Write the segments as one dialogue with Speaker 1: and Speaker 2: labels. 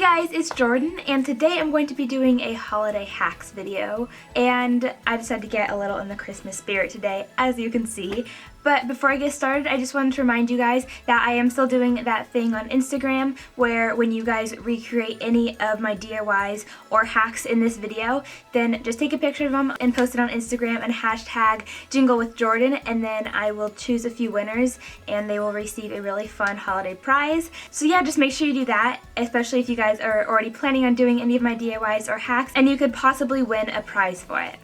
Speaker 1: guys, it's Jordan, and today I'm going to be doing a holiday hacks video, and I decided to get a little in the Christmas spirit today, as you can see. But before I get started, I just wanted to remind you guys that I am still doing that thing on Instagram where when you guys recreate any of my DIYs or hacks in this video, then just take a picture of them and post it on Instagram and hashtag JingleWithJordan, and then I will choose a few winners and they will receive a really fun holiday prize. So yeah, just make sure you do that, especially if you guys are already planning on doing any of my DIYs or hacks, and you could possibly win a prize for it.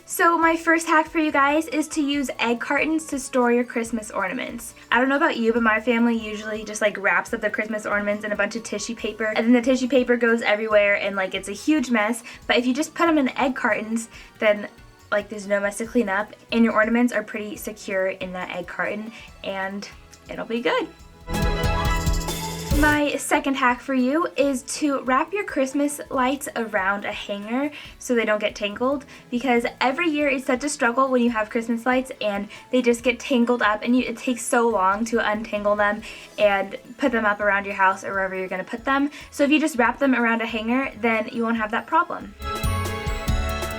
Speaker 1: So my first hack for you guys is to use egg cartons to store your Christmas ornaments. I don't know about you, but my family usually just like wraps up the Christmas ornaments in a bunch of tissue paper, and then the tissue paper goes everywhere and like it's a huge mess. But if you just put them in egg cartons, then like there's no mess to clean up and your ornaments are pretty secure in that egg carton and it'll be good. My second hack for you is to wrap your Christmas lights around a hanger so they don't get tangled, because every year it's such a struggle when you have Christmas lights and they just get tangled up, and it takes so long to untangle them and put them up around your house or wherever you're going to put them. So if you just wrap them around a hanger, then you won't have that problem.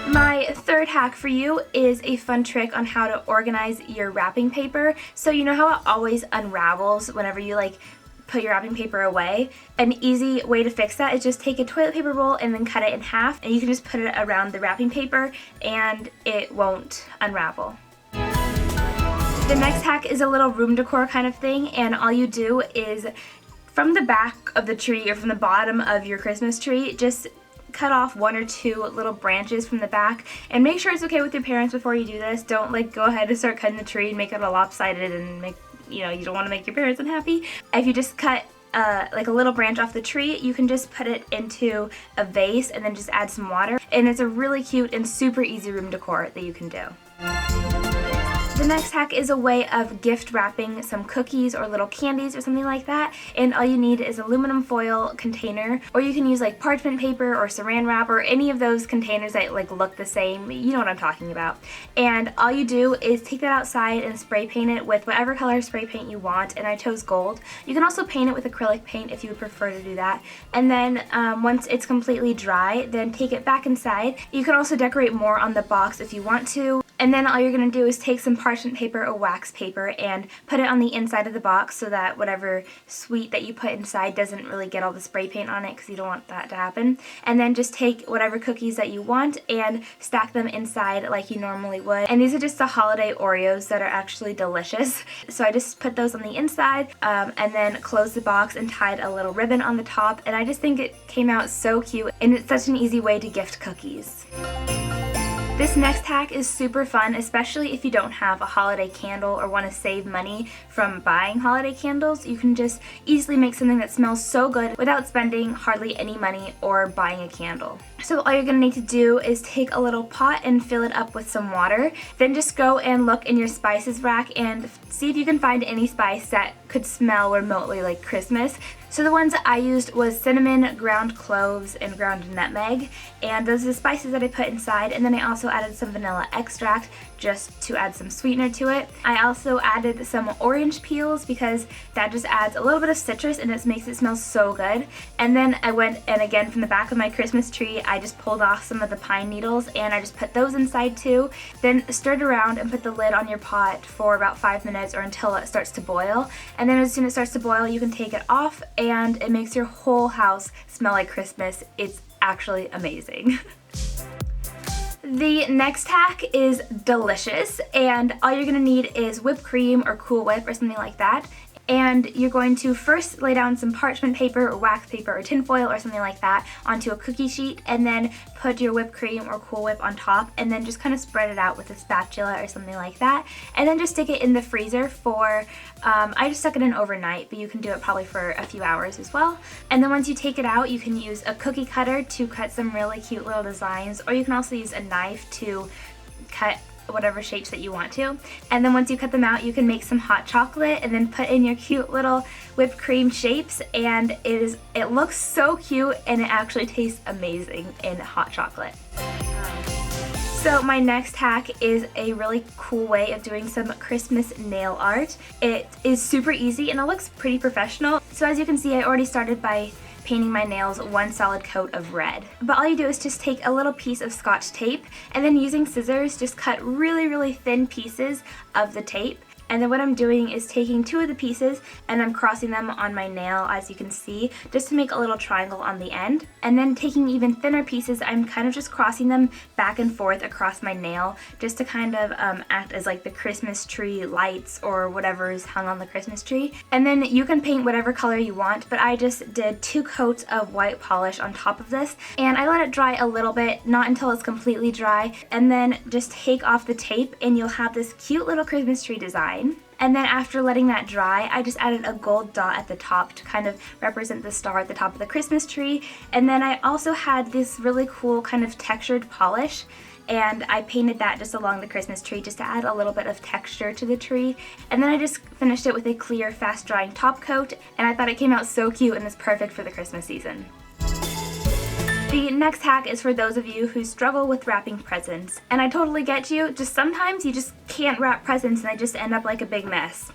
Speaker 1: My third hack for you is a fun trick on how to organize your wrapping paper. So you know how it always unravels whenever you like put your wrapping paper away? An easy way to fix that is just take a toilet paper roll and then cut it in half, and you can just put it around the wrapping paper and it won't unravel. The next hack is a little room decor kind of thing, and all you do is from the back of the tree or from the bottom of your Christmas tree, just cut off one or two little branches from the back, and make sure it's okay with your parents before you do this. Don't like go ahead and start cutting the tree and make it all lopsided and make, you know, you don't want to make your parents unhappy. If you just cut like a little branch off the tree, you can just put it into a vase and then just add some water, and it's a really cute and super easy room decor that you can do. The next hack is a way of gift wrapping some cookies or little candies or something like that, and all you need is aluminum foil container, or you can use like parchment paper or saran wrap or any of those containers that like look the same. You know what I'm talking about. And all you do is take that outside and spray paint it with whatever color spray paint you want, and I chose gold. You can also paint it with acrylic paint if you would prefer to do that. And then once it's completely dry, then take it back inside. You can also decorate more on the box if you want to. And then all you're going to do is take some parchment paper or wax paper and put it on the inside of the box so that whatever sweet that you put inside doesn't really get all the spray paint on it, because you don't want that to happen. And then just take whatever cookies that you want and stack them inside like you normally would. And these are just the holiday Oreos that are actually delicious. So I just put those on the inside and then closed the box and tied a little ribbon on the top, and I just think it came out so cute, and it's such an easy way to gift cookies. This next hack is super fun, especially if you don't have a holiday candle or want to save money from buying holiday candles. You can just easily make something that smells so good without spending hardly any money or buying a candle. So all you're going to need to do is take a little pot and fill it up with some water. Then just go and look in your spices rack and see if you can find any spice that could smell remotely like Christmas. So the ones that I used was cinnamon, ground cloves, and ground nutmeg, and those are the spices that I put inside. And then I also added some vanilla extract just to add some sweetener to it. I also added some orange peels because that just adds a little bit of citrus and it makes it smell so good. And then I went, and again from the back of my Christmas tree, I just pulled off some of the pine needles and I just put those inside too. Then stirred around and put the lid on your pot for about 5 minutes or until it starts to boil. And then as soon as it starts to boil, you can take it off and it makes your whole house smell like Christmas. It's actually amazing. The next hack is delicious, and all you're going to need is whipped cream or Cool Whip or something like that. And you're going to first lay down some parchment paper or wax paper or tinfoil or something like that onto a cookie sheet, and then put your whipped cream or Cool Whip on top, and then just kind of spread it out with a spatula or something like that, and then just stick it in the freezer for, I just stuck it in overnight, but you can do it probably for a few hours as well. And then once you take it out, you can use a cookie cutter to cut some really cute little designs, or you can also use a knife to cut whatever shapes that you want to. And then once you cut them out, you can make some hot chocolate and then put in your cute little whipped cream shapes, and it looks so cute and it actually tastes amazing in hot chocolate. So my next hack is a really cool way of doing some Christmas nail art. It is super easy and it looks pretty professional. So as you can see, I already started by painting my nails one solid coat of red. But all you do is just take a little piece of Scotch tape and then using scissors just cut really thin pieces of the tape. And then what I'm doing is taking two of the pieces and I'm crossing them on my nail, as you can see, just to make a little triangle on the end. And then taking even thinner pieces, I'm kind of just crossing them back and forth across my nail just to kind of act as like the Christmas tree lights or whatever is hung on the Christmas tree. And then you can paint whatever color you want, but I just did 2 coats of white polish on top of this. And I let it dry a little bit, not until it's completely dry. And then just take off the tape and you'll have this cute little Christmas tree design. And then after letting that dry, I just added a gold dot at the top to kind of represent the star at the top of the Christmas tree. And then I also had this really cool kind of textured polish, and I painted that just along the Christmas tree just to add a little bit of texture to the tree. And then I just finished it with a clear, fast drying top coat, and I thought it came out so cute and is perfect for the Christmas season. The next hack is for those of you who struggle with wrapping presents. And I totally get you, just sometimes you just can't wrap presents and they just end up like a big mess.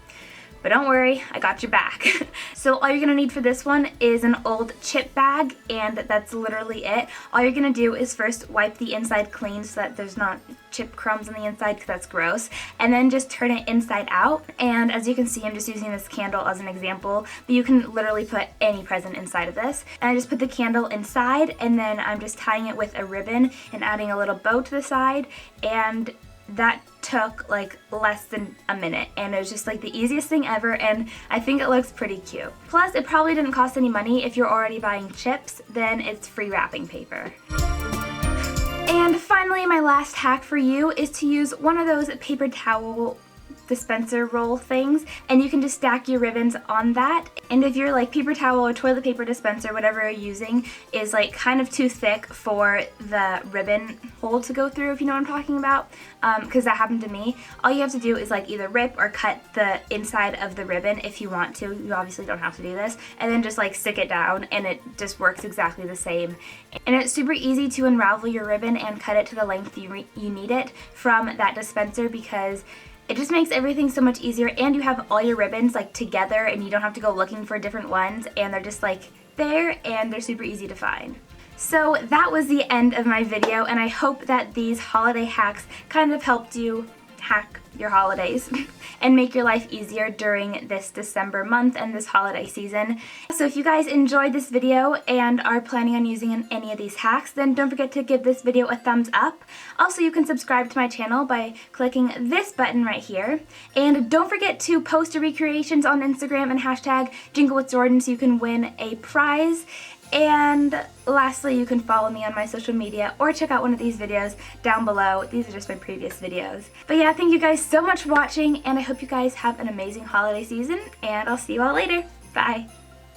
Speaker 1: But don't worry, I got your back. So all you're gonna need for this one is an old chip bag, and that's literally it. All you're gonna do is first wipe the inside clean so that there's not chip crumbs on the inside, because that's gross, and then just turn it inside out. And as you can see, I'm just using this candle as an example, but you can literally put any present inside of this. And I just put the candle inside, and then I'm just tying it with a ribbon and adding a little bow to the side, and that took like less than a minute, and it was just like the easiest thing ever, and I think it looks pretty cute. Plus, it probably didn't cost any money. If you're already buying chips, then it's free wrapping paper. And finally, my last hack for you is to use one of those paper towel dispenser roll things, and you can just stack your ribbons on that. And if your like paper towel or toilet paper dispenser, whatever you're using, is like kind of too thick for the ribbon hole to go through, if you know what I'm talking about, because that happened to me, all you have to do is like either rip or cut the inside of the ribbon if you want to. You obviously don't have to do this, and then just like stick it down, and it just works exactly the same. And it's super easy to unravel your ribbon and cut it to the length you need it from that dispenser, because it just makes everything so much easier, and you have all your ribbons like together and you don't have to go looking for different ones, and they're just like there and they're super easy to find. So that was the end of my video, and I hope that these holiday hacks kind of helped you hack your holidays and make your life easier during this December month and this holiday season. So if you guys enjoyed this video and are planning on using any of these hacks, then don't forget to give this video a thumbs up. Also, you can subscribe to my channel by clicking this button right here. And don't forget to post your recreations on Instagram and hashtag JingleWithJordan so you can win a prize. And lastly, you can follow me on my social media or check out one of these videos down below. These are just my previous videos. But yeah, thank you guys so much for watching, and I hope you guys have an amazing holiday season, and I'll see you all later. Bye!